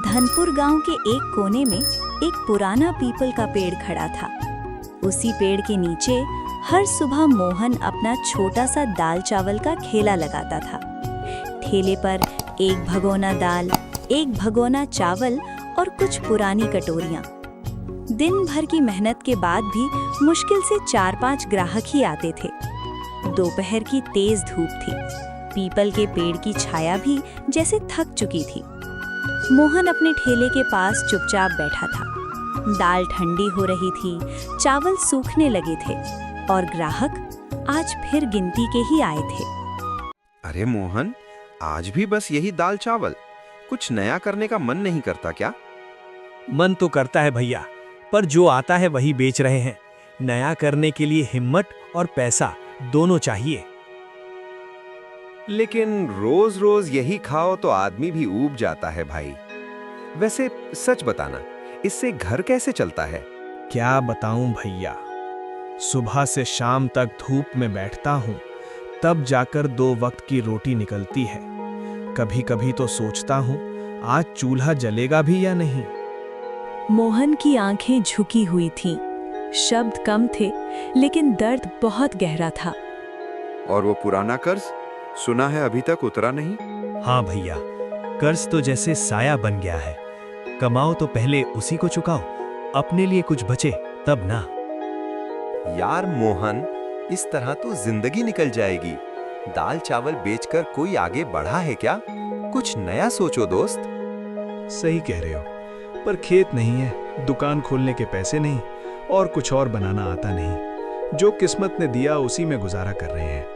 धनपुर गांव के एक कोने में एक पुराना पीपल का पेड़ खड़ा था। उसी पेड़ के नीचे हर सुबह मोहन अपना छोटा सा दाल चावल का ठेला लगाता था। ठेले पर एक भगोना दाल, एक भगोना चावल और कुछ पुरानी कटोरियां। दिन भर की मेहनत के बाद भी मुश्किल से 4-5 ग्राहक ही आते थे। दोपहर की तेज धूप थी। पीपल के पेड़ की छाया भी जैसे थक चुकी थी। मोहन अपने ठेले के पास चुपचाप बैठा था। दाल ठंडी हो रही थी, चावल सूखने लगे थे और ग्राहक आज फिर गिनती के ही आए थे। अरे मोहन, आज भी बस यही दाल चावल? कुछ नया करने का मन नहीं करता क्या? मन तो करता है भैया, पर जो आता है वही बेच रहे हैं। नया करने के लिए हिम्मत और पैसा दोनों चाहिए। लेकिन रोज रोज यही खाओ तो आदमी भी ऊब जाता है भाई। वैसे सच बताना, इससे घर कैसे चलता है? क्या बताऊं भैया, सुबह से शाम तक धूप में बैठता हूं, तब जाकर 2 वक्त की रोटी निकलती है। कभी कभी तो सोचता हूं आज चूल्हा जलेगा भी या नहीं। मोहन की आंखें झुकी हुई थीं। शब्द कम थे, लेकिन दर्द बहुत गहरा था। और वो पुराना कर्ज, सुना है अभी तक उतरा नहीं? हाँ भैया, कर्ज तो जैसे साया बन गया है। कमाओ तो पहले उसी को चुकाओ, अपने लिए कुछ बचे तब ना। यार मोहन, इस तरह तो जिंदगी निकल जाएगी। दाल चावल बेचकर कोई आगे बढ़ा है क्या? कुछ नया सोचो दोस्त। सही कह रहे हो, पर खेत नहीं है, दुकान खोलने के पैसे नहीं और कुछ और बनाना आता नहीं। जो किस्मत ने दिया उसी में गुजारा कर रहे हैं।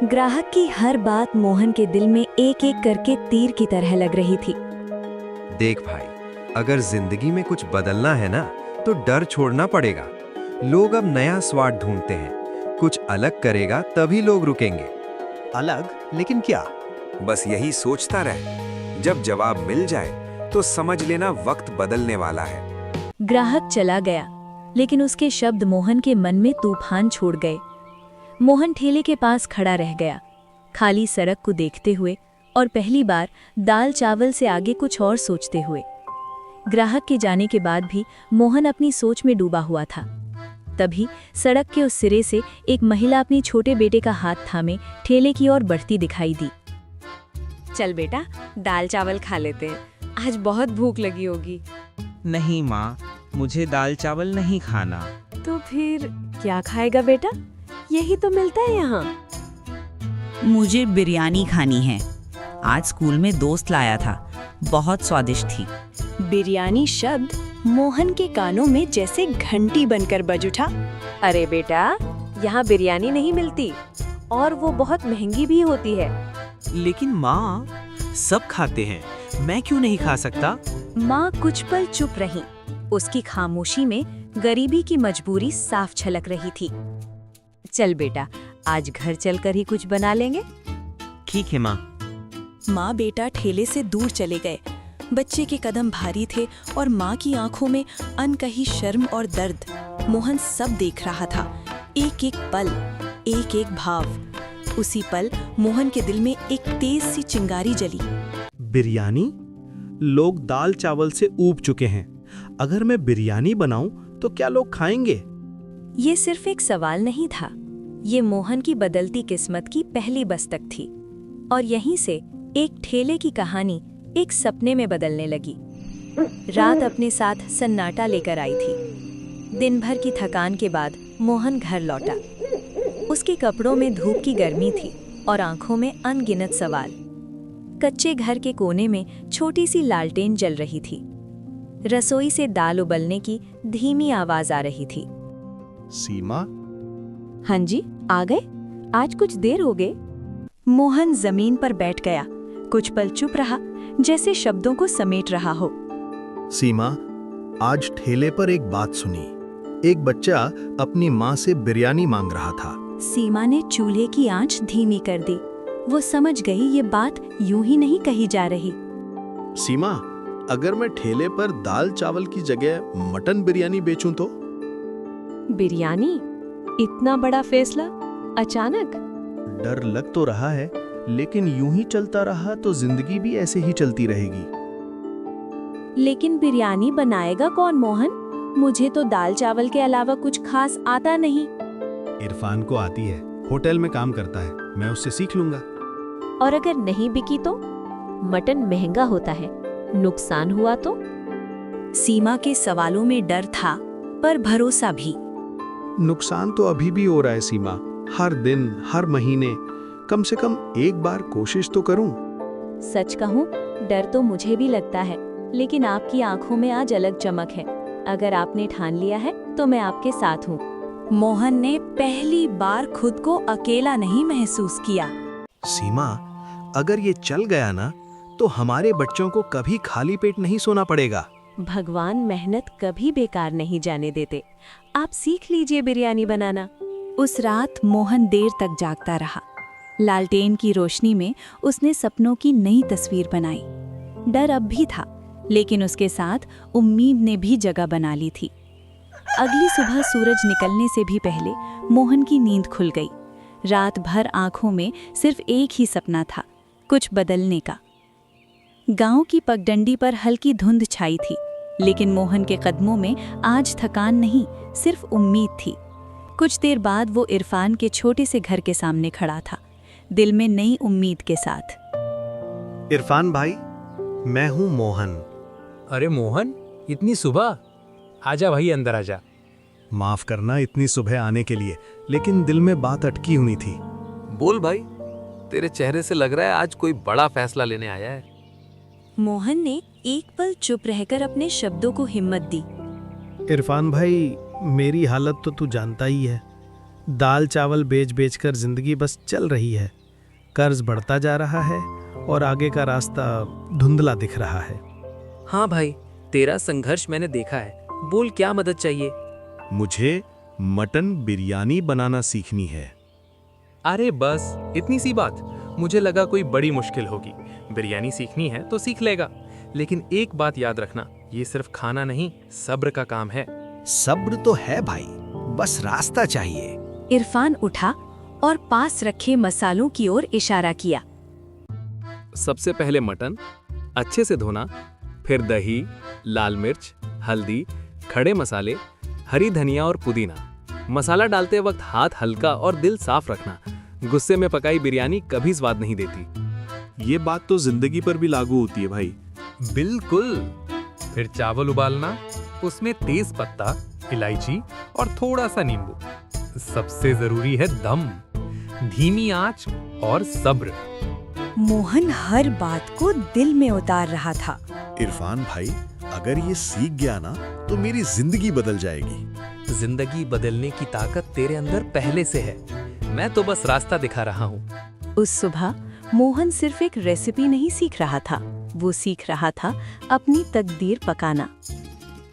ग्राहक की हर बात मोहन के दिल में एक एक करके तीर की तरह लग रही थी। देख भाई, अगर जिंदगी में कुछ बदलना है ना, तो डर छोड़ना पड़ेगा। लोग अब नया स्वाद ढूंढते हैं। कुछ अलग करेगा तभी लोग रुकेंगे। अलग? लेकिन क्या? बस यही सोचता रहे। जब जवाब मिल जाए तो समझ लेना वक्त बदलने वाला है। ग्राहक चला गया, लेकिन उसके शब्द मोहन के मन में तूफान छोड़ गए। मोहन ठेले के पास खड़ा रह गया, खाली सड़क को देखते हुए और पहली बार दाल चावल से आगे कुछ और सोचते हुए। ग्राहक के जाने के बाद भी मोहन अपनी सोच में डूबा हुआ था। तभी सड़क के उस सिरे से एक महिला अपनी छोटे बेटे का हाथ थामे ठेले की ओर बढ़ती दिखाई दी। चल बेटा, दाल चावल खा लेते हैं, आज बहुत भूख लगी होगी। नहीं माँ, मुझे दाल चावल नहीं खाना। तो फिर क्या खाएगा बेटा? यही तो मिलता है यहाँ। मुझे बिरयानी खानी है। आज स्कूल में दोस्त लाया था, बहुत स्वादिष्ट थी। बिरयानी शब्द मोहन के कानों में जैसे घंटी बनकर बज उठा। अरे बेटा, यहाँ बिरयानी नहीं मिलती और वो बहुत महंगी भी होती है। लेकिन माँ, सब खाते हैं, मैं क्यों नहीं खा सकता? माँ कुछ पल चुप रही। उसकी खामोशी में गरीबी की मजबूरी साफ झलक रही थी। चल बेटा, आज घर चलकर ही कुछ बना लेंगे। ठीक है माँ। माँ बेटा ठेले से दूर चले गए। बच्चे के कदम भारी थे और माँ की आंखों में अनकही शर्म और दर्द। मोहन सब देख रहा था, एक एक पल, एक एक भाव। उसी पल मोहन के दिल में एक तेज सी चिंगारी जली। बिरयानी? लोग दाल चावल से ऊब चुके हैं। अगर मैं बिरयानी बनाऊं तो क्या लोग खाएंगे? ये सिर्फ एक सवाल नहीं था, ये मोहन की बदलती किस्मत की पहली बस्तक थी। और यहीं से एक ठेले की कहानी एक सपने में बदलने लगी। रात अपने साथ सन्नाटा लेकर आई थी। दिन भर की थकान के बाद मोहन घर लौटा। उसके कपड़ों में धूप की गर्मी थी और आंखों में अनगिनत सवाल। कच्चे घर के कोने में छोटी सी लालटेन जल रही थी। रसोई से दाल उबलने की धीमी आवाज आ रही थी। सीमा? हाँ जी, आ गए? आज कुछ देर हो गए। मोहन जमीन पर बैठ गया, कुछ पल चुप रहा, जैसे शब्दों को समेट रहा हो। सीमा, आज ठेले पर एक बात सुनी। एक बच्चा अपनी माँ से बिरयानी मांग रहा था। सीमा ने चूल्हे की आंच धीमी कर दी। वो समझ गई ये बात यूं ही नहीं कही जा रही। सीमा, अगर मैं ठेले पर दाल चावल की जगह मटन बिरयानी बेचूं तो? बिरयानी? इतना बड़ा फैसला अचानक? डर लग तो रहा है, लेकिन यूं ही चलता रहा तो जिंदगी भी ऐसे ही चलती रहेगी। लेकिन बिरयानी बनाएगा कौन मोहन? मुझे तो दाल चावल के अलावा कुछ खास आता नहीं। इरफान को आती है, होटल में काम करता है, मैं उससे सीख लूंगा। और अगर नहीं बिकी तो? मटन महंगा होता है, नुकसान हुआ तो? सीमा के सवालों में डर था पर भरोसा भी। नुकसान तो अभी भी हो रहा है सीमा, हर दिन हर महीने। कम से कम एक बार कोशिश तो करूं। सच कहूं, डर तो मुझे भी लगता है, लेकिन आपकी आंखों में आज अलग चमक है। अगर आपने ठान लिया है तो मैं आपके साथ हूँ। मोहन ने पहली बार खुद को अकेला नहीं महसूस किया। सीमा, अगर ये चल गया ना तो हमारे बच्चों को कभी खाली पेट नहीं सोना पड़ेगा। भगवान मेहनत कभी बेकार नहीं जाने देते। आप सीख लीजिए बिरयानी बनाना। उस रात मोहन देर तक जागता रहा। लालटेन की रोशनी में उसने सपनों की नई तस्वीर बनाई। डर अब भी था, लेकिन उसके साथ उम्मीद ने भी जगह बना ली थी। अगली सुबह सूरज निकलने से भी पहले मोहन की नींद खुल गई। रात भर आंखों में सिर्फ एक ही सपना था, कुछ बदलने का। गांव की पगडंडी पर हल्की धुंध छाई थी, लेकिन मोहन के कदमों में आज थकान नहीं, सिर्फ उम्मीद थी। कुछ देर बाद वो इरफान के छोटे से घर के सामने खड़ा था, दिल में नई उम्मीद के साथ। इरफान भाई, मैं हूँ मोहन। अरे मोहन, इतनी सुबह? आजा भाई, अंदर आजा। माफ करना इतनी सुबह आने के लिए, लेकिन दिल में बात अटकी हुई थी। बोल भाई, तेरे चेहरे से लग रहा है आज कोई बड़ा फैसला लेने आया है। मोहन ने एक पल चुप रहकर अपने शब्दों को हिम्मत दी। इरफान भाई, मेरी हालत तो तू जानता ही है। दाल चावल बेच बेच कर जिंदगी बस चल रही है। कर्ज बढ़ता जा रहा है और आगे का रास्ता धुंधला दिख रहा है। हाँ भाई, तेरा संघर्ष मैंने देखा है। बोल, क्या मदद चाहिए? मुझे मटन बिरयानी बनाना सीखनी है। अरे बस इतनी सी बात? मुझे लगा कोई बड़ी मुश्किल होगी। बिरयानी सीखनी है तो सीख लेगा, लेकिन एक बात याद रखना, ये सिर्फ खाना नहीं, सब्र का काम है। सब्र तो है भाई, बस रास्ता चाहिए। इरफान उठा और पास रखे मसालों की ओर इशारा किया। सबसे पहले मटन अच्छे से धोना, फिर दही, लाल मिर्च, हल्दी, खड़े मसाले, हरी धनिया और पुदीना। मसाला डालते वक्त हाथ हल्का और दिल साफ रखना। गुस्से में पकाई बिरयानी कभी स्वाद नहीं देती। ये बात तो जिंदगी पर भी लागू होती है भाई। बिल्कुल। फिर चावल उबालना, उसमें तेज पत्ता, इलायची और थोड़ा सा नींबू। सबसे जरूरी है दम, धीमी आंच और सब्र। मोहन हर बात को दिल में उतार रहा था। इरफान भाई, अगर ये सीख गया ना तो मेरी जिंदगी बदल जाएगी। जिंदगी बदलने की ताकत तेरे अंदर पहले से है, मैं तो बस रास्ता दिखा रहा हूँ। उस सुबह मोहन सिर्फ एक रेसिपी नहीं सीख रहा था, वो सीख रहा था अपनी तकदीर पकाना।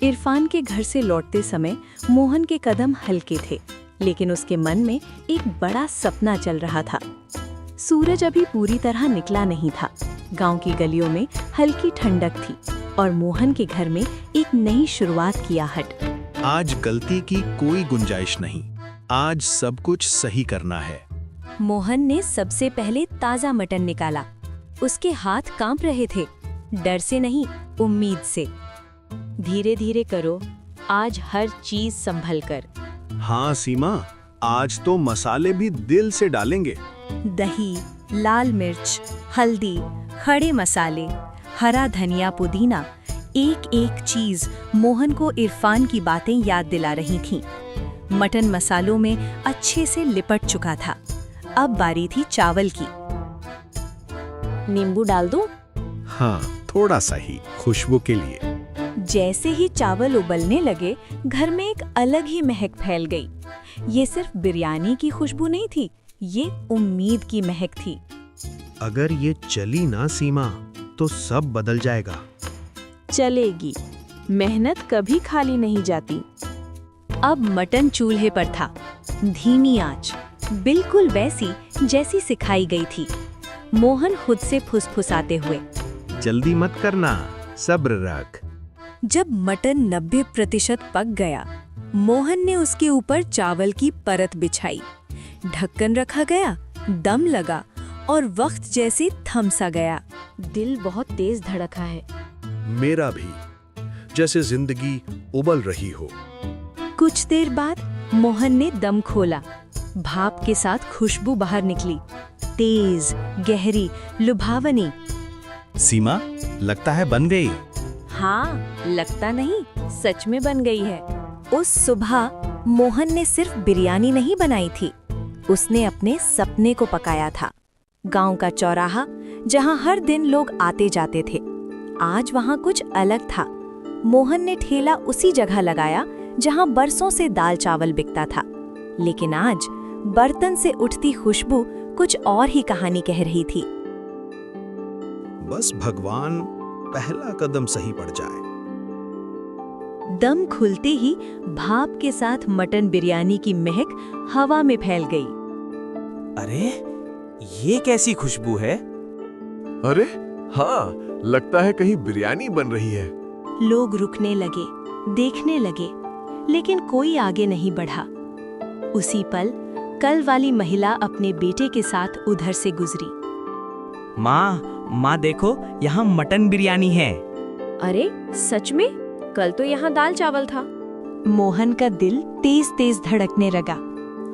इरफान के घर से लौटते समय मोहन के कदम हल्के थे, लेकिन उसके मन में एक बड़ा सपना चल रहा था। सूरज अभी पूरी तरह निकला नहीं था। गांव की गलियों में हल्की ठंडक थी और मोहन के घर में एक नई शुरुआत की आहट। आज गलती की कोई गुंजाइश नहीं, आज सब कुछ सही करना है। मोहन ने सबसे पहले ताजा मटन निकाला। उसके हाथ कांप रहे थे, डर से नहीं, उम्मीद से। धीरे धीरे करो, आज हर चीज संभल कर। हाँ सीमा, आज तो मसाले भी दिल से डालेंगे। दही, लाल मिर्च, हल्दी, खड़े मसाले, हरा धनिया, पुदीना, एक एक चीज मोहन को इरफान की बातें याद दिला रही थीं। मटन मसालों में अच्छे से लिपट चुका था। अब बारी थी चावल की। नींबू डाल दूं? हाँ, थोड़ा सा ही, खुशबू के लिए। जैसे ही चावल उबलने लगे, घर में एक अलग ही महक फैल गई। ये सिर्फ बिरयानी की खुशबू नहीं थी, ये उम्मीद की महक थी। अगर ये चली ना सीमा, तो सब बदल जाएगा। चलेगी, मेहनत कभी खाली नहीं जाती। अब मटन चूल्हे पर था, धीमी आंच, बिल्कुल वैसी जैसी सिखाई गई थी। मोहन खुद से फुसफुसाते हुए, जल्दी मत करना, सब्र रख। जब मटन 90% पक गया, मोहन ने उसके ऊपर चावल की परत बिछाई। ढक्कन रखा गया, दम लगा और वक्त जैसे थम सा गया। दिल बहुत तेज धड़का है। मेरा भी, जैसे जिंदगी उबल रही हो। कुछ देर बाद मोहन ने दम खोला। भाप के साथ खुशबू बाहर निकली, तेज, गहरी, लुभावनी। सीमा, लगता है बन गई। हाँ, लगता नहीं, सच में बन गई है। उस सुबह मोहन ने सिर्फ बिरयानी नहीं बनाई थी, उसने अपने सपने को पकाया था। गांव का चौराहा जहां हर दिन लोग आते जाते थे, आज वहां कुछ अलग था। मोहन ने ठेला उसी जगह लगाया जहां बरसों से दाल चावल बिकता था, लेकिन आज बर्तन से उठती खुशबू कुछ और ही कहानी कह रही थी। बस भगवान पहला कदम सही पड़ जाए। दम खुलते ही भाप के साथ मटन बिरयानी की महक हवा में फैल गई। अरे, ये कैसी खुशबू है? अरे हाँ, लगता है कहीं बिरयानी बन रही है। लोग रुकने लगे, देखने लगे, लेकिन कोई आगे नहीं बढ़ा। उसी पल कल वाली महिला अपने बेटे के साथ उधर से गुजरी। माँ देखो, यहाँ मटन बिरयानी है। अरे सच में? कल तो यहाँ दाल चावल था। मोहन का दिल तेज तेज धड़कने लगा।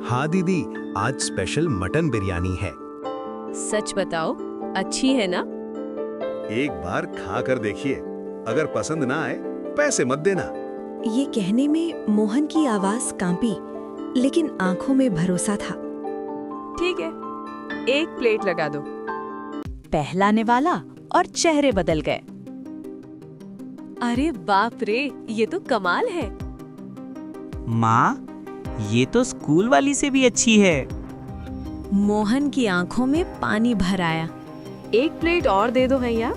हाँ दीदी, आज स्पेशल मटन बिरयानी है। सच बताओ, अच्छी है ना? एक बार खा कर देखिए, अगर पसंद ना आए पैसे मत देना। ये कहने में मोहन की आवाज कांपी, लेकिन आंखों में भरोसा था। ठीक है, एक प्लेट लगा दो। पहला निवाला और चेहरे बदल गए। अरे बाप रे, ये तो कमाल है। माँ, ये तो स्कूल वाली से भी अच्छी है। मोहन की आंखों में पानी भर आया। एक प्लेट और दे दो भैया।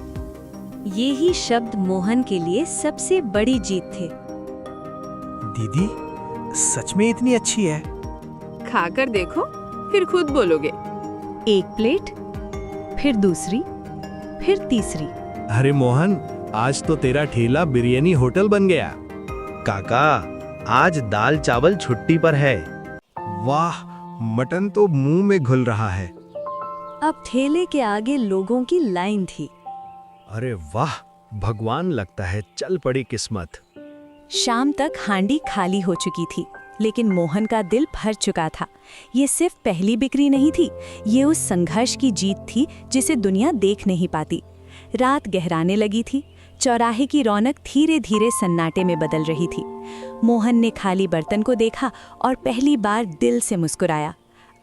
ये ही शब्द मोहन के लिए सबसे बड़ी जीत थे। दीदी, सच में इतनी अच्छी है? खाकर देखो, फिर खुद बोलोगे। एक प्लेट, फिर दूसरी, फिर तीसरी। अरे मोहन, आज तो तेरा ठेला बिरयानी होटल बन गया। काका, आज दाल चावल छुट्टी पर है। वाह, मटन तो मुंह में घुल रहा है। अब ठेले के आगे लोगों की लाइन थी। अरे वाह, भगवान, लगता है चल पड़ी किस्मत। शाम तक हांडी खाली हो चुकी थी, लेकिन मोहन का दिल भर चुका था। ये सिर्फ पहली बिक्री नहीं थी, ये उस संघर्ष की जीत थी जिसे दुनिया देख नहीं पाती। रात गहराने लगी थी, चौराहे की रौनक धीरे धीरे सन्नाटे में बदल रही थी। मोहन ने खाली बर्तन को देखा और पहली बार दिल से मुस्कुराया।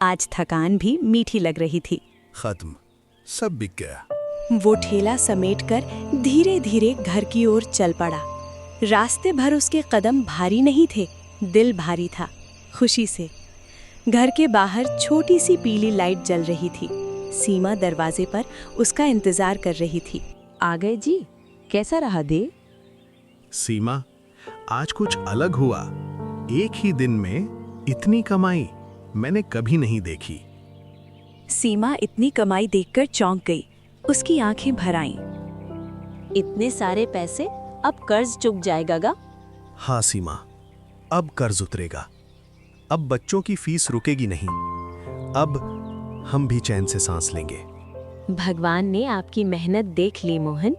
आज थकान भी मीठी लग रही थी। खत्म, सब बिक गया। वो ठेला समेटकर धीरे धीरे घर की ओर चल पड़ा। रास्ते भर उसके कदम भारी नहीं थे, दिल भारी था, खुशी से। घर के बाहर छोटी सी पीली लाइट जल रही थी। सीमा दरवाजे पर उसका इंतजार कर रही थी। आ गए जी, कैसा रहा दे? सीमा, आज कुछ अलग हुआ। एक ही दिन में इतनी कमाई मैंने कभी नहीं देखी। सीमा इतनी कमाई देखकर चौंक गई, उसकी आंखें भर आईं। इतने सारे पैसे, अब कर्ज चुक जाएगा गा? हाँ सीमा, अब कर्ज उतरेगा। अब बच्चों की फीस रुकेगी नहीं। अब हम भी चैन से सांस लेंगे। भगवान ने आपकी मेहनत देख ली मोहन।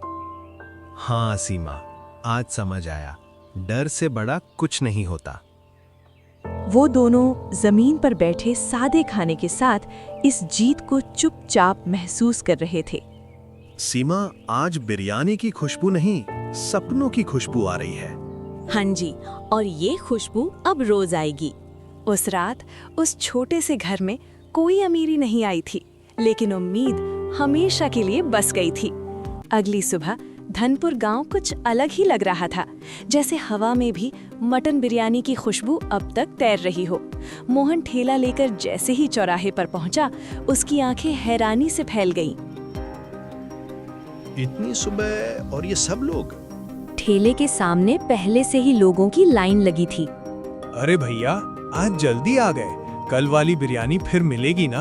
हाँ सीमा, आज समझ आया, डर से बड़ा कुछ नहीं होता। वो दोनों जमीन पर बैठे सादे खाने के साथ इस जीत को चुपचाप महसूस कर रहे थे। सीमा, आज बिरयानी की खुशबू नहीं, सपनों की खुशबू आ रही है। हाँ जी, और ये खुशबू अब रोज आएगी। उस रात उस छोटे से घर में कोई अमीरी नहीं आई थी, लेकिन उम्मीद हमेशा के लिए बस गई थी। अगली सुबह धनपुर गांव कुछ अलग ही लग रहा था, जैसे हवा में भी मटन बिरयानी की खुशबू अब तक तैर रही हो। मोहन ठेला लेकर जैसे ही चौराहे पर पहुंचा, उसकी आंखें हैरानी से फैल गईं। इतनी सुबह और ये सब लोग? ठेले के सामने पहले से ही लोगों की लाइन लगी थी। अरे भैया, आज जल्दी आ गए। कल वाली बिरयानी फिर मिलेगी ना?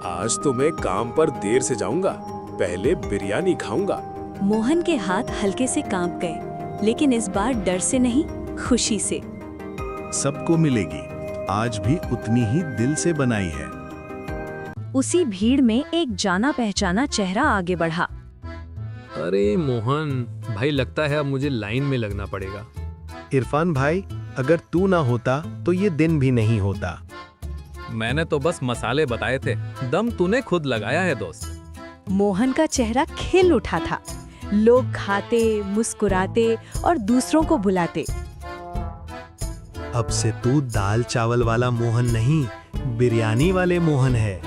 आज तो मैं काम पर देर से जाऊंगा, पहले बिरयानी खाऊंगा। मोहन के हाथ हल्के से कांप गए, लेकिन इस बार डर से नहीं, खुशी से। सबको मिलेगी, आज भी उतनी ही दिल से बनाई है। उसी भीड़ में एक जाना पहचाना चेहरा आगे बढ़ा। अरे मोहन भाई, लगता है अब मुझे लाइन में लगना पड़ेगा। इरफान भाई, अगर तू ना होता तो ये दिन भी नहीं होता। मैंने तो बस मसाले बताए थे, दम तूने खुद लगाया है दोस्त। मोहन का चेहरा खिल उठा था। लोग खाते, मुस्कुराते और दूसरों को बुलाते। अब से तू दाल चावल वाला मोहन नहीं, बिरयानी वाले मोहन है।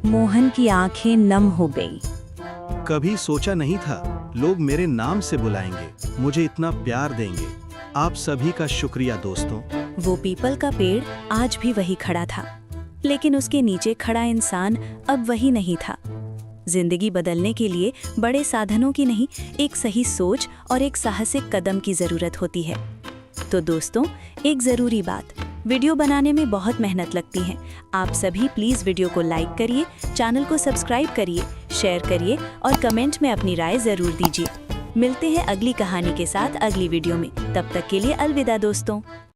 मोहन की आंखें नम हो गई। कभी सोचा नहीं था लोग मेरे नाम से बुलाएंगे, मुझे इतना प्यार देंगे। आप सभी का शुक्रिया दोस्तों। वो पीपल का पेड़ आज भी वही खड़ा था, लेकिन उसके नीचे खड़ा इंसान अब वही नहीं था। जिंदगी बदलने के लिए बड़े साधनों की नहीं, एक सही सोच और एक साहसिक कदम की जरूरत होती है। तो दोस्तों, एक जरूरी बात, वीडियो बनाने में बहुत मेहनत लगती है। आप सभी प्लीज वीडियो को लाइक करिए, चैनल को सब्सक्राइब करिए, शेयर करिए और कमेंट में अपनी राय जरूर दीजिए। मिलते हैं अगली कहानी के साथ अगली वीडियो में। तब तक के लिए अलविदा दोस्तों।